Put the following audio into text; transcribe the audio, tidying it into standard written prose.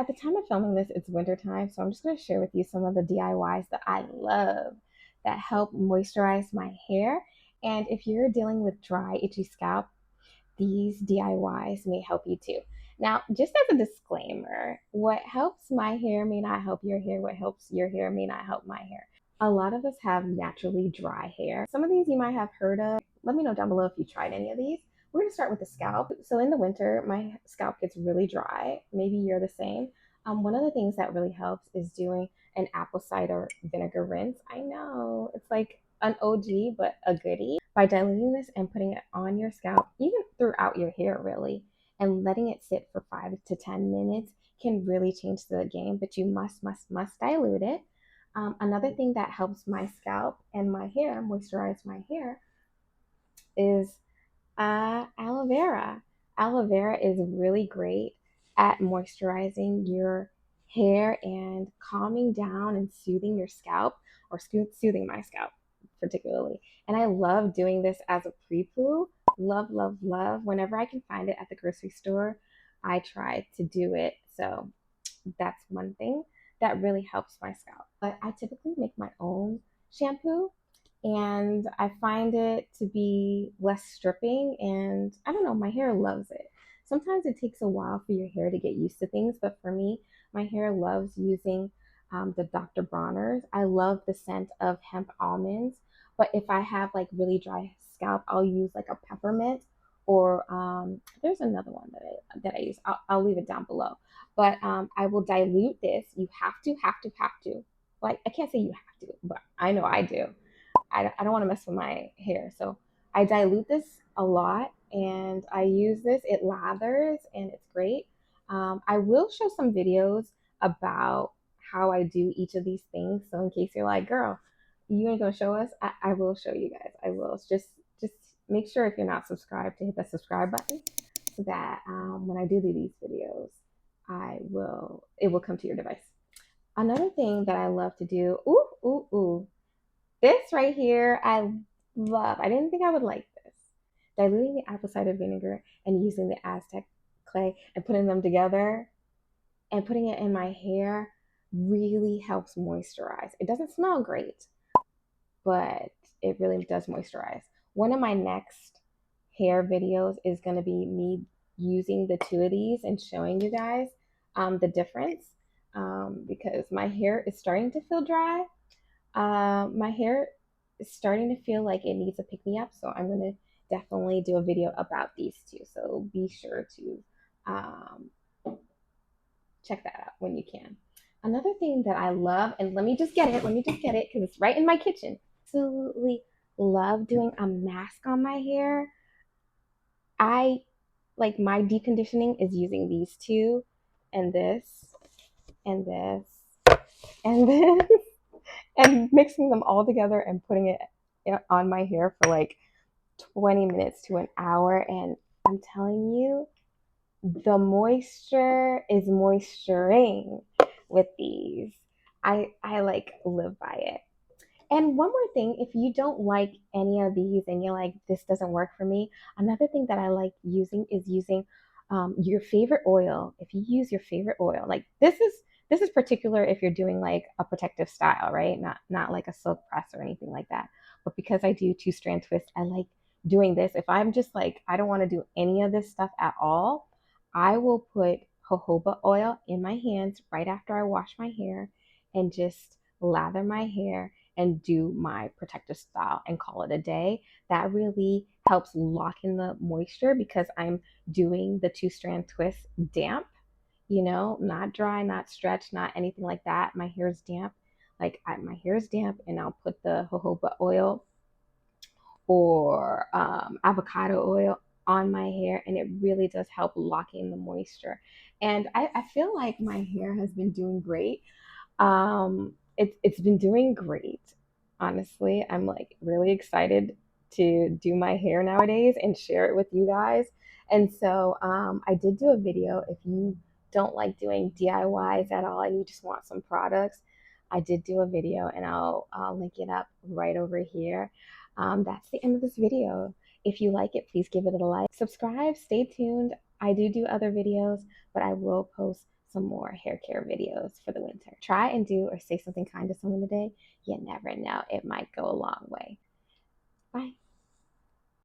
at the time of filming this, it's winter time, so I'm just going to share with you some of the DIYs that I love that help moisturize my hair. And if you're dealing with dry, itchy scalp, these DIYs may help you too. Now, just as a disclaimer, what helps my hair may not help your hair. What helps your hair may not help my hair. A lot of us have naturally dry hair. Some of these you might have heard of. Let me know down below if you tried any of these. We're going to start with the scalp. So in the winter, my scalp gets really dry. Maybe you're the same. One of the things that really helps is doing an apple cider vinegar rinse. I know it's like an OG, but a goodie. By diluting this and putting it on your scalp, even throughout your hair, really, and letting it sit for 5 to 10 minutes can really change the game. But you must dilute it. Another thing that helps my scalp and my hair, moisturize my hair, is aloe vera. Aloe vera is really great at moisturizing your hair and calming down and soothing your scalp, or soothing my scalp particularly. And I love doing this as a pre-poo. Love, love, love. Whenever I can find it at the grocery store, I try to do it. So that's one thing that really helps my scalp. But I typically make my own shampoo, and I find it to be less stripping, and I don't know, my hair loves it. Sometimes it takes a while for your hair to get used to things, but for me, my hair loves using the Dr. Bronner's. I love the scent of hemp almonds, but if I have like really dry scalp, I'll use like a peppermint, or there's another one that I use. I'll leave it down below. But I will dilute this. You have to. Like, I can't say you have to, but I know I do. I don't want to mess with my hair. So I dilute this a lot and I use this. It lathers and it's great. I will show some videos about how I do each of these things. So in case you're like, girl, you ain't gonna show us, I will show you guys. I will. Just make sure if you're not subscribed to hit the subscribe button so that when I do these videos, it will come to your device. Another thing that I love to do, this right here, I love. I didn't think I would like this. Diluting the apple cider vinegar and using the Aztec clay and putting them together and putting it in my hair really helps moisturize. It doesn't smell great, but it really does moisturize. One of my next hair videos is going to be me using the two of these and showing you guys the difference, because my hair is starting to feel dry. My hair is starting to feel like it needs a pick me up, so I'm going to definitely do a video about these two. So be sure to um, check that out when you can. Another thing that I love, and let me just get it because it's right in my kitchen. Absolutely love doing a mask on my hair. I like my deconditioning is using these two, and this, and this, and this, and mixing them all together and putting it on my hair for like 20 minutes to an hour. And I'm telling you, the moisture is moisturing with these. I like live by it. And one more thing, if you don't like any of these and you're like, this doesn't work for me, another thing that I like using is using your favorite oil. If you use your favorite oil, like this is particular if you're doing like a protective style, right? Not like a silk press or anything like that. But because I do two strand twist, I like doing this. If I'm just like, I don't want to do any of this stuff at all, I will put jojoba oil in my hands right after I wash my hair and just lather my hair and do my protective style and call it a day. That really helps lock in the moisture because I'm doing the two strand twist damp, not dry, not stretched, not anything like that. My hair is damp. My hair is damp, and I'll put the jojoba oil or avocado oil on my hair, and it really does help lock in the moisture. And I feel like my hair has been doing great. It's been doing great. Honestly, I'm like really excited to do my hair nowadays and share it with you guys. And so I did do a video. If you don't like doing DIYs at all and you just want some products, I did do a video, and I'll link it up right over here. That's the end of this video. If you like it, please give it a like. Subscribe, stay tuned. I do other videos, but I will post some more hair care videos for the winter. Try and do or say something kind to someone today. You never know, it might go a long way. Bye.